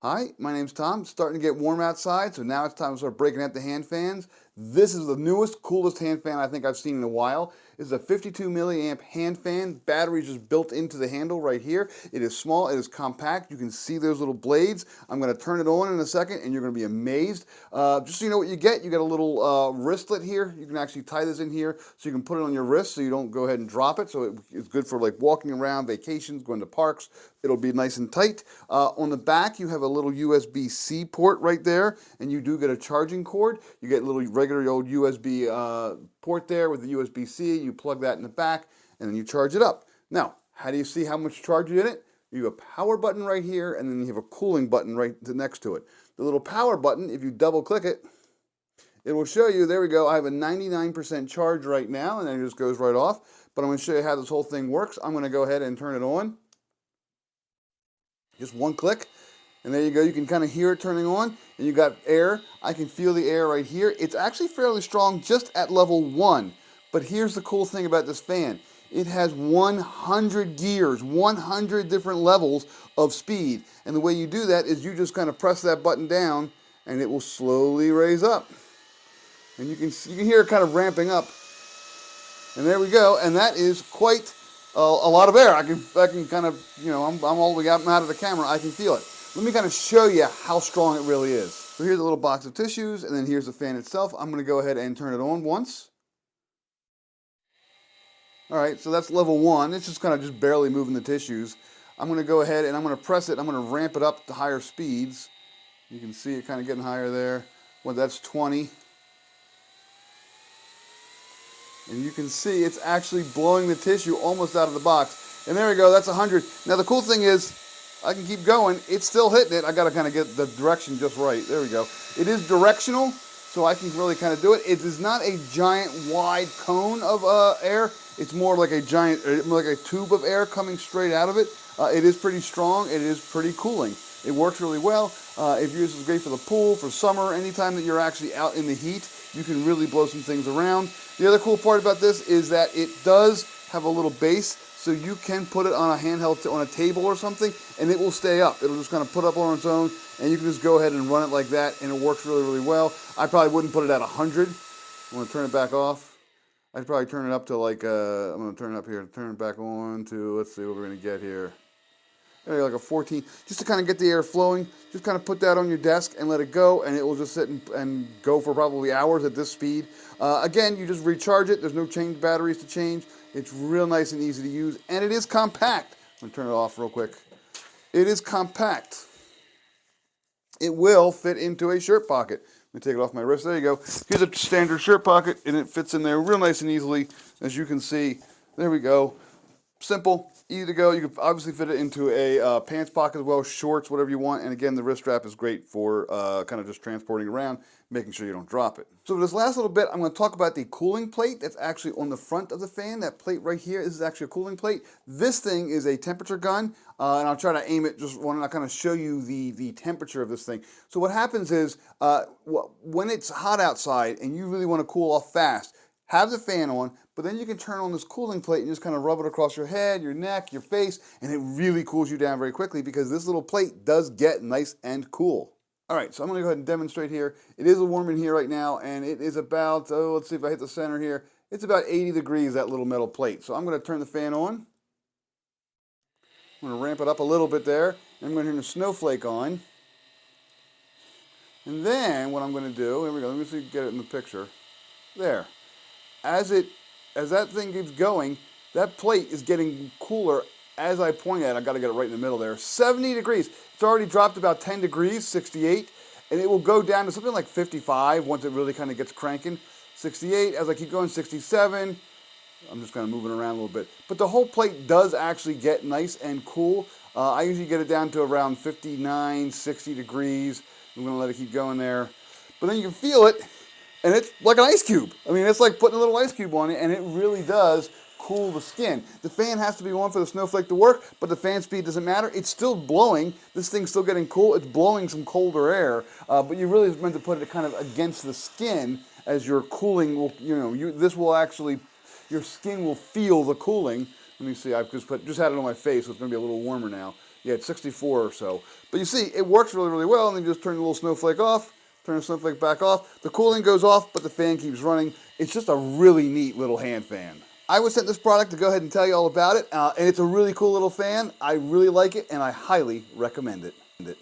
Hi, my name's Tom. It's starting to get warm outside, so now it's time to start breaking out the hand fans. This is the newest, coolest hand fan I think I've seen in a while. This is a 52 milliamp hand fan. Batteries just built into the handle right here. It is small, it is compact. You can see those little blades. I'm going to turn it on in a second, and you're going to be amazed. Just so you know what you get a little wristlet here. You can actually tie this in here so you can put it on your wrist so you don't go ahead and drop it. So it's good for like walking around, vacations, going to parks. It'll be nice and tight. On the back, you have a little USB-C port right there, and you do get a charging cord. You get a little regular old USB port there with the USB-C. You plug that in the back, and then you charge it up. Now, how do you see how much charge is in it? You have a power button right here, and then you have a cooling button right next to it. The little power button, if you double click it, it will show you, there we go, I have a 99% charge right now, and then it just goes right off. But I'm going to show you how this whole thing works. I'm going to go ahead and turn it on. Just one click, and there you go. You can kind of hear it turning on, and you got air. I can feel the air right here. It's actually fairly strong just at level 1. But here's the cool thing about this fan. It has 100 gears, 100 different levels of speed. And the way you do that is you just kind of press that button down, and it will slowly raise up. And you can hear it kind of ramping up. And there we go. And that is quite a lot of air. I can kind of, I'm all the way out of the camera. I can feel it. Let me kind of show you how strong it really is. So here's a little box of tissues, and then here's the fan itself. I'm going to go ahead and turn it on once. All right, so that's level 1. It's just kind of just barely moving the tissues. I'm going to go ahead and I'm going to press it. I'm going to ramp it up to higher speeds. You can see it kind of getting higher there. Well, that's 20. And you can see it's actually blowing the tissue almost out of the box. And there we go, that's 100. Now the cool thing is, I can keep going. It's still hitting it. I got to kind of get the direction just right. There we go. It is directional, so I can really kind of do it. It is not a giant wide cone of air. It's more like a giant, like a tube of air coming straight out of it. It is pretty strong. It is pretty cooling. It works really well. If this is great for the pool, for summer, anytime that you're actually out in the heat, you can really blow some things around. The other cool part about this is that it does have a little base, so you can put it on a handheld, on a table or something, and it will stay up. It'll just kind of put up on its own, and you can just go ahead and run it like that, and it works really, really well. I probably wouldn't put it at 100. I'm going to turn it back off. I'd probably turn it up to like, I'm going to turn it up here, turn it back on to, let's see what we're going to get here. Maybe like a 14, just to kind of get the air flowing. Just kind of put that on your desk and let it go, and it will just sit and go for probably hours at this speed. Again, you just recharge it. There's no change batteries to change. It's real nice and easy to use, and it is compact. I'm gonna turn it off real quick. It is compact. It will fit into a shirt pocket. Let me take it off my wrist. There you go. Here's a standard shirt pocket, and it fits in there real nice and easily. As you can see, there we go. Simple, easy to go. You can obviously fit it into a pants pocket as well, shorts, whatever you want. And again, the wrist strap is great for kind of just transporting around, making sure you don't drop it. So for this last little bit, I'm going to talk about the cooling plate that's actually on the front of the fan. That plate right here, this is actually a cooling plate. This thing is a temperature gun, and I'll try to aim it just want to kind of show you the temperature of this thing. So what happens is when it's hot outside and you really want to cool off fast, have the fan on, but then you can turn on this cooling plate and just kind of rub it across your head, your neck, your face, and it really cools you down very quickly because this little plate does get nice and cool. All right, so I'm going to go ahead and demonstrate here. It is warm in here right now, and it is about, let's see if I hit the center here. It's about 80 degrees, that little metal plate. So I'm going to turn the fan on. I'm going to ramp it up a little bit there, and I'm going to turn the snowflake on. And then what I'm going to do, here we go, let me see if you can get it in the picture. There. As that thing keeps going, that plate is getting cooler as I point at it. I got to get it right in the middle there. 70 degrees. It's already dropped about 10 degrees, 68, and it will go down to something like 55 once it really kind of gets cranking. 68, as I keep going, 67. I'm just kind of moving around a little bit. But the whole plate does actually get nice and cool. I usually get it down to around 59, 60 degrees. I'm going to let it keep going there. But then you can feel it. And it's like an ice cube. I mean, it's like putting a little ice cube on it, and it really does cool the skin. The fan has to be on for the snowflake to work, but the fan speed doesn't matter. It's still blowing. This thing's still getting cool. It's blowing some colder air, but you really meant to put it kind of against the skin as your cooling will, this will actually, your skin will feel the cooling. Let me see, I've just had it on my face, so it's going to be a little warmer now. Yeah, it's 64 or so. But you see, it works really, really well, and then you just turn the little snowflake off, turn the snowflake back off. The cooling goes off, but the fan keeps running. It's just a really neat little hand fan. I was sent this product to go ahead and tell you all about it, and it's a really cool little fan. I really like it, and I highly recommend it.